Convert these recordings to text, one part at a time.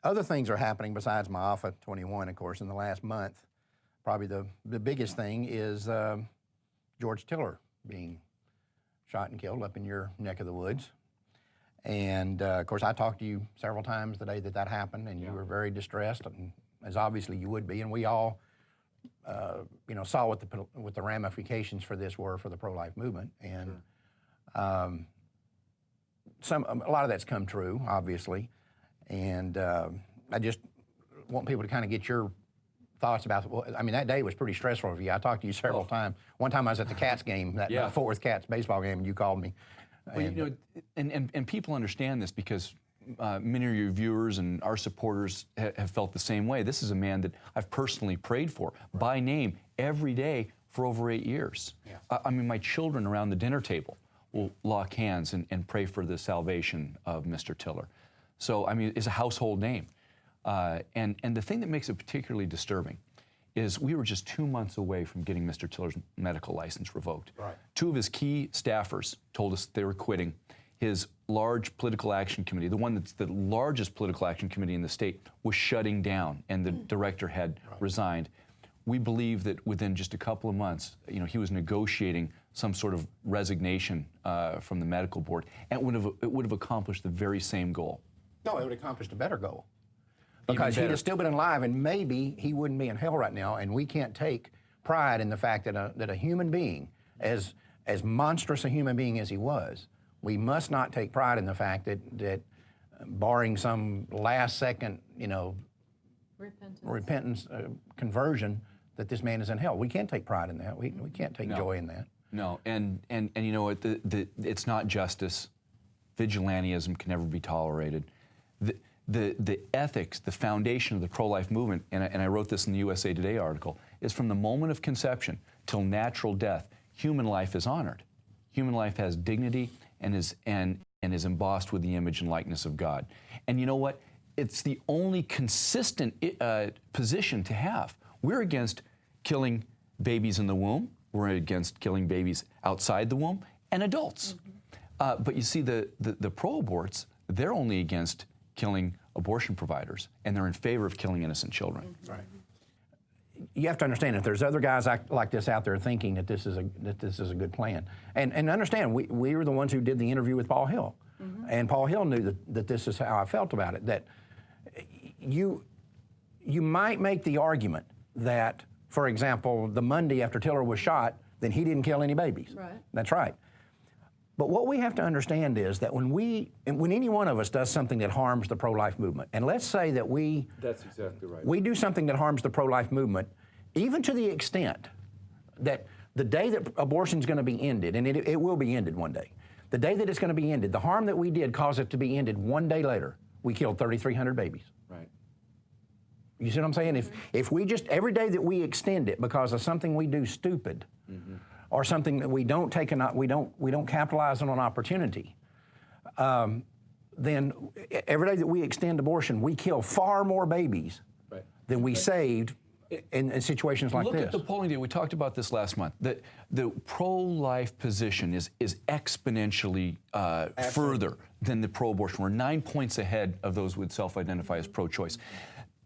other things are happening besides my Alpha 21, of course, in the last month. Probably the biggest thing is George Tiller being shot and killed up in your neck of the woods. And of course, I talked to you several times the day that happened, and you were very distressed, and as obviously you would be. And we all, saw what the ramifications for this were for the pro-life movement. And a lot of that's come true, obviously. And I just want people to kind of get your thoughts about, well, I mean, that day was pretty stressful for you. I talked to you several times. One time I was at the Cats game, that Fort Worth Cats baseball game, and you called me. Well, and people understand this because many of your viewers and our supporters have felt the same way. This is a man that I've personally prayed for by name every day for over 8 years. Yeah. I mean, my children around the dinner table will lock hands and pray for the salvation of Mr. Tiller. So, I mean, it's a household name. And the thing that makes it particularly disturbing is we were just 2 months away from getting Mr. Tiller's medical license revoked. Right. 2 of his key staffers told us they were quitting. His large political action committee, the one that's the largest political action committee in the state, was shutting down, and the director had resigned. We believe that within just a couple of months, he was negotiating some sort of resignation from the medical board, and it would have accomplished the very same goal. No, it would have accomplished a better goal. Because he'd have still been alive, and maybe he wouldn't be in hell right now, and we can't take pride in the fact that a human being, as monstrous a human being as he was, we must not take pride in the fact that barring some last-second, repentance, conversion, that this man is in hell. We can't take pride in that. We can't take joy in that. No, and you know what? It's not justice. Vigilantism can never be tolerated. The ethics, the foundation of the pro-life movement, and I wrote this in the USA Today article, is from the moment of conception till natural death, human life is honored. Human life has dignity and is embossed with the image and likeness of God. And you know what? It's the only consistent position to have. We're against killing babies in the womb. We're against killing babies outside the womb and adults. But you see, the pro-aborts, they're only against killing abortion providers, and they're in favor of killing innocent children. Right. You have to understand, if there's other guys like this out there thinking that this is a good plan, and understand, we were the ones who did the interview with Paul Hill, and Paul Hill knew that this is how I felt about it. That you might make the argument that, for example, the Monday after Tiller was shot, then he didn't kill any babies. Right. That's right. But what we have to understand is that when any one of us does something that harms the pro-life movement, and let's say that that's exactly right. We do something that harms the pro-life movement, even to the extent that the day that abortion is going to be ended, and it will be ended one day, the day that it's going to be ended, the harm that we did caused it to be ended one day later. We killed 3,300 babies. Right. You see what I'm saying? If we just, every day that we extend it because of something we do stupid, or something that we don't capitalize on an opportunity, then every day that we extend abortion, we kill far more babies than we saved in situations like this. Look at the polling data. We talked about this last month. That the pro-life position is exponentially further than the pro-abortion. We're 9 points ahead of those who would self-identify as pro-choice.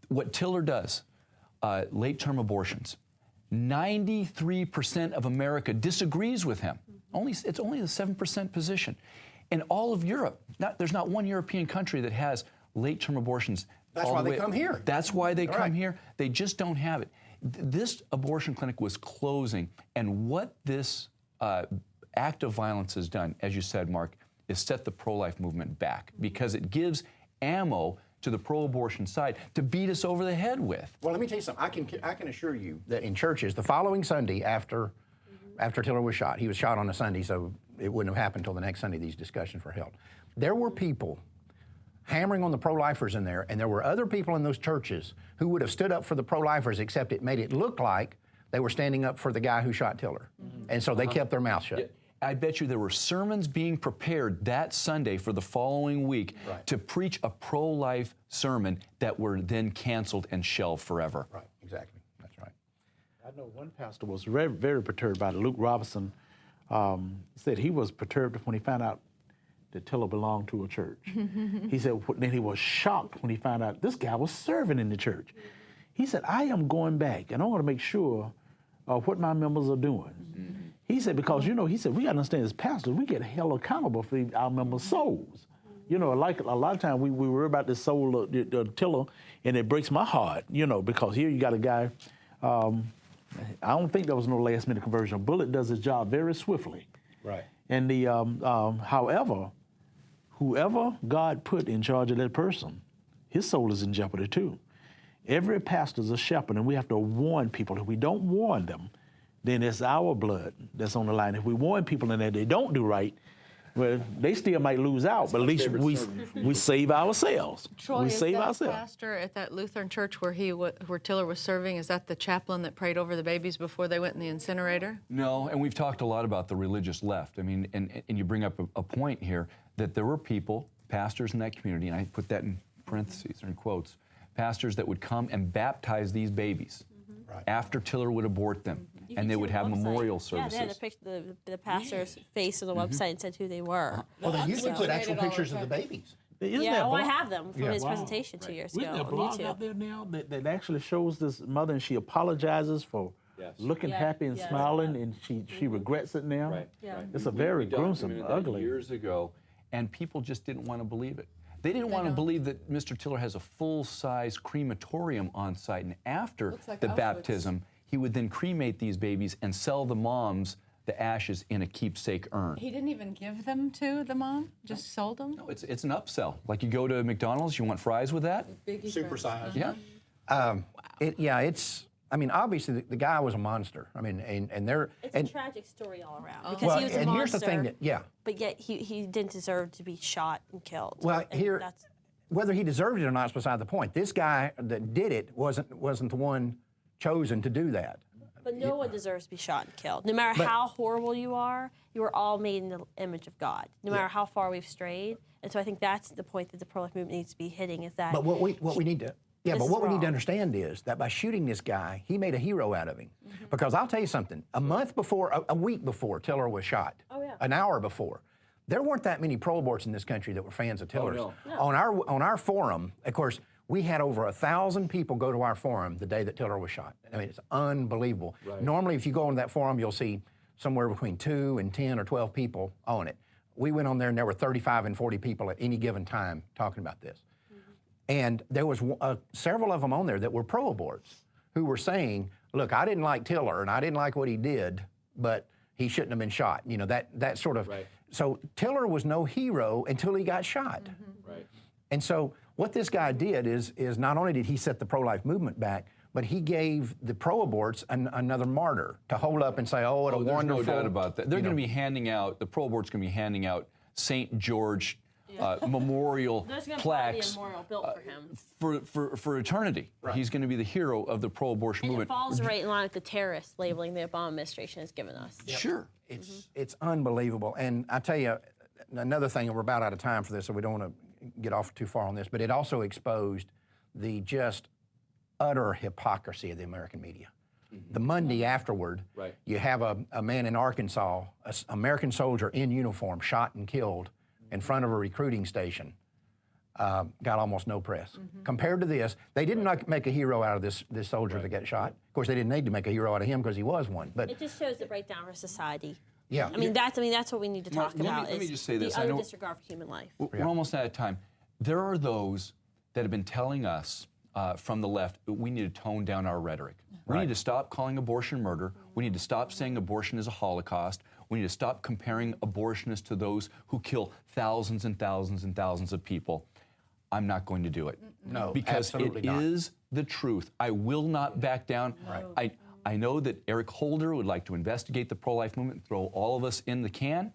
What Tiller does, late-term abortions, 93% of America disagrees with him. It's only the 7% position. In all of Europe, there's not one European country that has late-term abortions. That's why they come here. That's why they come here. They just don't have it. This abortion clinic was closing, and what this act of violence has done, as you said, Mark, is set the pro-life movement back, because it gives ammo to the pro-abortion side to beat us over the head with. Well, let me tell you something. I can assure you that in churches, the following Sunday after Tiller was shot, he was shot on a Sunday, so it wouldn't have happened until the next Sunday these discussions were held. There were people hammering on the pro-lifers in there, and there were other people in those churches who would have stood up for the pro-lifers, except it made it look like they were standing up for the guy who shot Tiller. And so they kept their mouth shut. Yeah. I bet you there were sermons being prepared that Sunday for the following week to preach a pro-life sermon that were then canceled and shelved forever. Right, exactly. That's right. I know one pastor was very, very perturbed by it. Luke Robinson said he was perturbed when he found out that Tiller belonged to a church. He said, then he was shocked when he found out this guy was serving in the church. He said, I am going back and I want to make sure what my members are doing. He said, because, he said, we got to understand as pastors, we get held accountable for our members' souls. Like a lot of times we worry about the soul of Tiller, and it breaks my heart, because here you got a guy, I don't think there was no last-minute conversion. A bullet does its job very swiftly. Right. And however, whoever God put in charge of that person, his soul is in jeopardy too. Every pastor is a shepherd, and we have to warn people. If we don't warn them, then it's our blood that's on the line. If we warn people and that they don't do right, well, they still might lose out, but at least we save ourselves. Troy, we save is that ourselves. pastor at that Lutheran church where where Tiller was serving, is that the chaplain that prayed over the babies before they went in the incinerator? No, and we've talked a lot about the religious left. I mean, and you bring up a point here that there were people, pastors in that community, and I put that in parentheses or in quotes, pastors that would come and baptize these babies after Tiller would abort them, and they would have memorial services. Yeah, they had a picture the pastor's face on the website and said who they were. Well, they used to put actual pictures of the babies. I have them from his presentation 2 years ago Isn't there a on blog YouTube. out there now that actually shows this mother, and she apologizes for looking happy and smiling, and she regrets it now? Right. Yeah. It's a very We gruesome, documented that ugly. years ago, and people just didn't want to believe it. They didn't want to believe that Mr. Tiller has a full-size crematorium on site, and after like the Auschwitz. baptism, he would then cremate these babies and sell the moms the ashes in a keepsake urn. He didn't even give them to the mom, just sold them? No, it's an upsell. Like you go to McDonald's, you want fries with that? Supersized. Yeah. Obviously the guy was a monster. I mean, and they're It's and a tragic story all around Oh. because well, he was a and monster. here's the thing But yet he didn't deserve to be shot and killed. well And here that's, whether he deserved it or not is beside the point. This guy that did it wasn't the one chosen to do that. but no one deserves to be shot and killed. No matter how horrible you are all made in the image of God. No matter how far we've strayed. And so I think that's the point that the pro-life movement needs to be hitting is that. But what we need to This but is what we need to wrong. understand is that by shooting this guy, he made a hero out of him. Because I'll tell you something, a week before Tiller was shot, an hour before, there weren't that many pro-aborts in this country that were fans of Tiller's. no. On our forum, of course, we had over 1,000 people go to our forum the day that Tiller was shot. I mean, it's unbelievable. Normally, if you go on that forum, you'll see somewhere between 2 and 10 or 12 people on it. We went on there and there were 35 and 40 people at any given time talking about this. And there was several of them on there that were pro-aborts who were saying, look, I didn't like Tiller and I didn't like what he did, but he shouldn't have been shot. That sort of. Right. So Tiller was no hero until he got shot. Right. And so what this guy did is not only did he set the pro-life movement back, but he gave the pro-aborts another martyr to hold up and say, oh, what a There's wonderful. no doubt about that. They're going to be handing out, the pro-abort's going to be handing out St. George memorial There's going to be a plaques memorial built for him. for eternity. He's going to be the hero of the pro-abortion And it movement. falls right in line with the terrorist labeling the Obama administration has given us. Sure. It's unbelievable. And I tell you, another thing, and we're about out of time for this, so we don't want to get off too far on this, but it also exposed the just utter hypocrisy of the American media. The Monday afterward, you have a man in Arkansas, an American soldier in uniform, shot and killed in front of a recruiting station. Got almost no press. Compared to this, they didn't make a hero out of this soldier that got shot. Of course, they didn't need to make a hero out of him because he was one. But It just shows the breakdown of our society. yeah, I mean, that's what we need to talk about. let me is just say this. The I utter know- disregard for human life. We're almost out of time. There are those that have been telling us from the left that we need to tone down our rhetoric. We need to stop calling abortion murder. We need to stop saying abortion is a Holocaust. We need to stop comparing abortionists to those who kill thousands and thousands and thousands of people. I'm not going to do it. No, because absolutely it not. is the truth. I will not back down. I know that Eric Holder would like to investigate the pro-life movement, throw all of us in the can.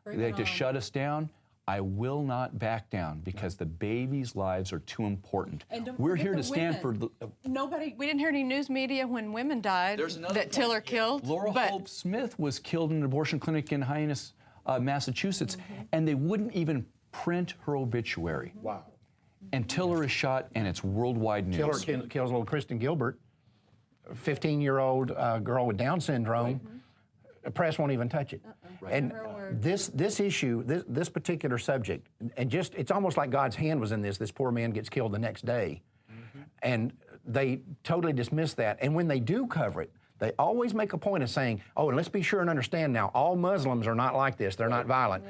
They'd like to shut us down. I will not back down because the babies' lives are too important. And don't We're forget here the to stand women. for We didn't hear any news media when women died that Tiller killed. Laura but Hope Smith was killed in an abortion clinic in Hyannis, Massachusetts, and they wouldn't even print her obituary. Wow. And Tiller is shot, and it's worldwide news. Tiller kills little Kristen Gilbert, a 15-year-old girl with Down syndrome. The press won't even touch it. And this issue, this particular subject, and just it's almost like God's hand was in this. This poor man gets killed the next day, and they totally dismiss that. And when they do cover it, they always make a point of saying, "Oh, and let's be sure and understand now, all Muslims are not like this. They're not violent."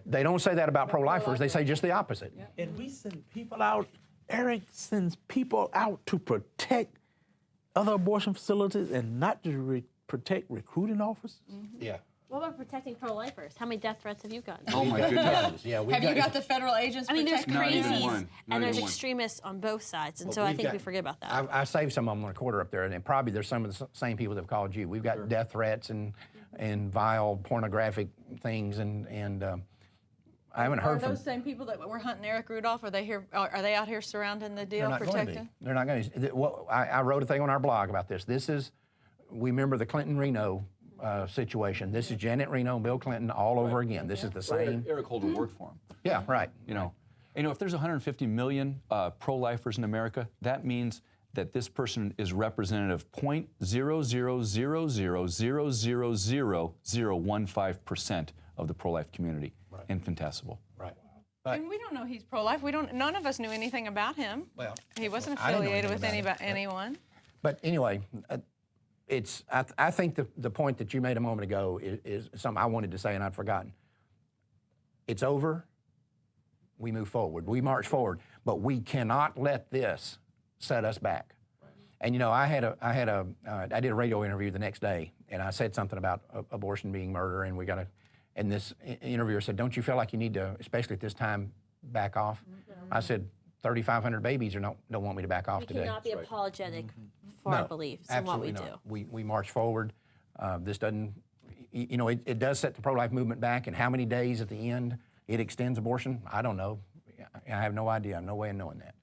They don't say that about pro-lifers. They say just the opposite. And we send people out. Eric sends people out to protect other abortion facilities and not to protect recruiting officers. Yeah. What about protecting pro-lifers? How many death threats have you gotten? Oh my goodness. Yeah. Have you got the federal agents I mean, there's protecting Not even crazies one. Not and there's even one. extremists on both sides, and so I we've think got- we forget about that. I saved some of them on the quarter up there, and probably there's some of the same people that have called you. We've got death threats and vile pornographic things, and I haven't Are heard from. those same people that were hunting Eric Rudolph? Are they here? Are they out here surrounding the They're deal, not going to protecting? be. They're not going to. Well, I wrote a thing on our blog about this. This is, we remember the Clinton-Reno situation. This is Janet Reno and Bill Clinton all over again. This is the same. Eric Holder worked for him. Yeah, right. You know, if there's 150 million pro-lifers in America, that means that this person is representative of 0.000000015% of the pro-life community. Right. Infinitesimal. Right. And we don't know he's pro-life. None of us knew anything about him. Well, he wasn't I didn't know affiliated with anything about anyone. But anyway, I think the point that you made a moment ago is something I wanted to say and I'd forgotten. It's over. We move forward. We march forward. But we cannot let this set us back. And I did a radio interview the next day, and I said something about abortion being murder, and and this interviewer said, "Don't you feel like you need to, especially at this time, back off?" I said, 3,500 babies don't want me to back off We today. cannot be apologetic for our beliefs and what we Absolutely do. not. We march forward. This doesn't, it does set the pro-life movement back, and how many days at the end it extends abortion, I don't know. I have no idea. I have no way of knowing that.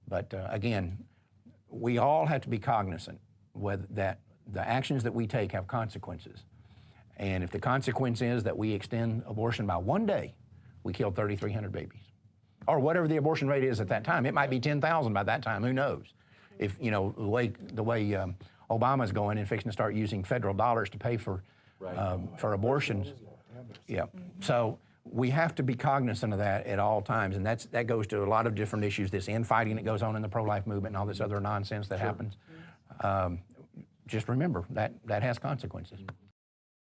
But again, we all have to be cognizant that the actions that we take have consequences. And if the consequence is that we extend abortion by 1 day, we kill 3,300 babies. Or whatever the abortion rate is at that time. It might be 10,000 by that time, who knows? If, the way Obama's going and fixing to start using federal dollars to pay for abortions. Yeah, so we have to be cognizant of that at all times, and that goes to a lot of different issues, this infighting that goes on in the pro-life movement and all this other nonsense that happens. Just remember, that has consequences.